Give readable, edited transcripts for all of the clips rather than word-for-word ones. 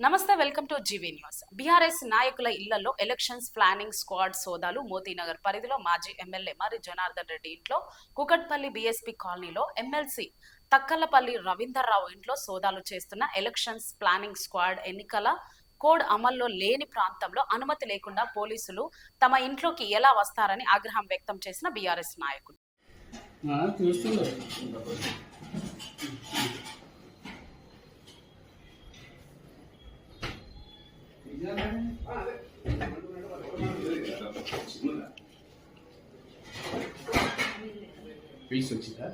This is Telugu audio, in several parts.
నమస్తే, welcome to GV news. BRS నాయకుల ఇళ్లలో ఎలక్షన్స్ ప్లానింగ్ స్క్వాడ్ సోదాలు. మోతీనగర్ పరిధిలో మాజీ ఎమ్మెల్యే మరి జనార్దన్ రెడ్డి ఇంట్లో, కుకట్పల్లి బీఎస్పీ కాలనీలో ఎమ్మెల్సీ తక్కలపల్లి రవీందర్రావు ఇంట్లో సోదాలు చేస్తున్న ఎలక్షన్స్ ప్లానింగ్ స్క్వాడ్. ఎన్నికల కోడ్ అమల్లో లేని ప్రాంతంలో అనుమతి లేకుండా పోలీసులు తమ ఇంట్లోకి ఎలా వస్తారని ఆగ్రహం వ్యక్తం చేసిన బీఆర్ఎస్ నాయకులు. పీస్ వచ్చిందా?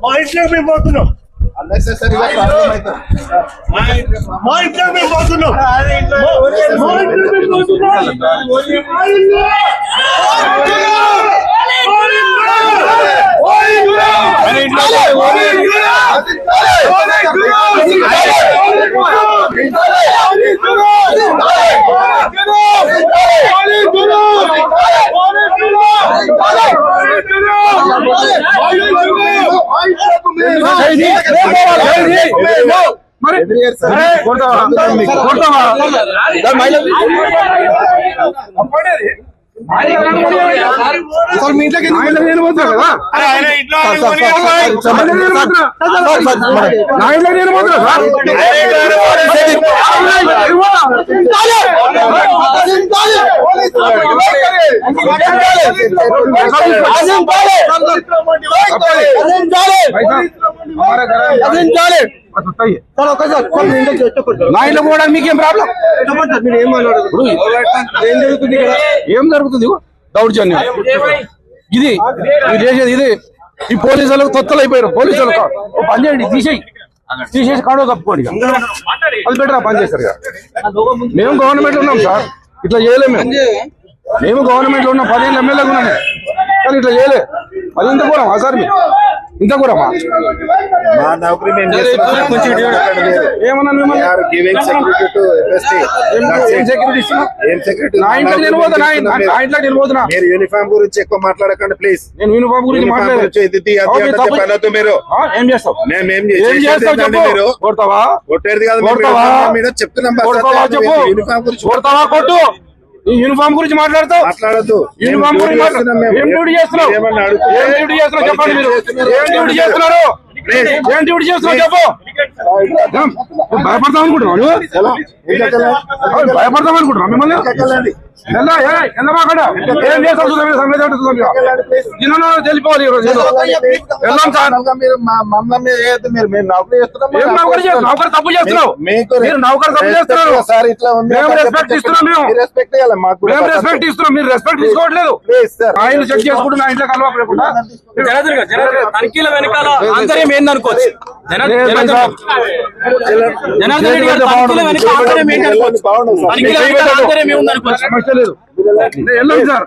మా ఇంట్లో మేము పోతున్నాం. మా ఇంట్లో మేము పోతున్నాం. మీ ఇంట్లోకి నేను పోతున్నా కదా, నా ఇంట్లో నేను పోతున్నా సార్. నా ఇంట్లో కూడా మీకేం ప్రాబ్లం? ఏం జరుగుతుంది? దౌర్జన్యం ఇది చేసేది. ఇది ఈ పోలీసులకు తొత్తలు అయిపోయారు. పోలీసులు పని చేయండి, తీసేసి కాడో కప్పుకోండి. అది బెటర్ పని చేస్తారు. మేము గవర్నమెంట్ ఉన్నాం సార్, ఇట్లా చేయలేము. మేము గవర్నమెంట్ లో ఉన్నాం, 10 ఎమ్మెల్యేలు ఉన్నాం, కానీ ఇట్లా చేయలేదు. అది ఇంత కూడా సార్, మీరు ఇంత కూడా ఏమన్నా యూనిఫామ్ గురించి ఎక్కువ మాట్లాడకండి ప్లీజ్. నేను యూనిఫామ్ గురించి మాట్లాడదు. మీరు ఏం చేస్తావు? మీరు కొట్టేది కాదు, చెప్తున్నాం. యూనిఫామ్ గురించి కొట్టు. ఈ యూనిఫామ్ గురించి మాట్లాడద్దు. యూనిఫామ్ గురించి ఏం డ్యూటీ చేస్తున్నావు? చెప్పండి. మీరు ఏం డ్యూటీ చేస్తున్నారు? ఏం డ్యూటీ చేస్తున్నావు చెప్పు. భయపడతాం అనుకుంటున్నావు? భయపడతాం అనుకుంటున్నావు? మిమ్మల్ని ఏం చేస్తావు? తెలిపోవాలి. వెళ్దాం సార్. నౌకరు తప్పు చేస్తున్నావు. మీరు నౌకరు తప్పు చేస్తున్నారు. మేము రెస్పెక్ట్ ఇస్తున్నాం. మేము రెస్పెక్ట్ ఇస్తున్నాం. మీరు రెస్పెక్ట్ తీసుకోవట్లేదు. ఆయన చెక్ చేసుకుంటూ నా ఇంట్లో కలవకుండా తనిఖీల వెనకాల ఆంతర్యం ఏందనుకోవచ్చు. సమస్య లేదు. వెళ్ళాం సార్,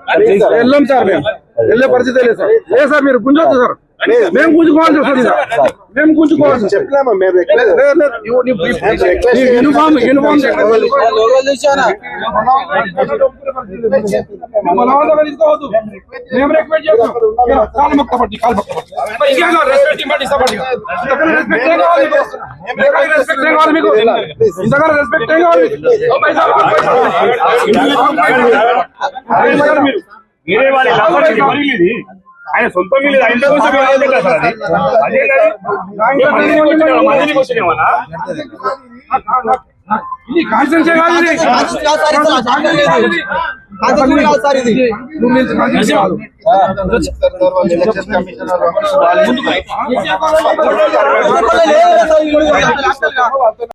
వెళ్ళాం సార్. మేము వెళ్ళే పరిస్థితి లేదు సార్. లేదు సార్, మీరు గుంజొద్దు సార్. మేము గుంజుకోవాల్సి వస్తుంది. మేము గుంజుకోవాల్సి యూనిఫామ్ మేము రిక్వెస్ట్ చేస్తాం. కాలు మొక్క పట్టి రెస్పెక్ట్ కావాలి మీకు. ఇంతకన్నా రెస్పెక్ట్ ఏం కావాలి? మీరే వాళ్ళ ఆయన సొంత మీద ఇంట్లో కాదు.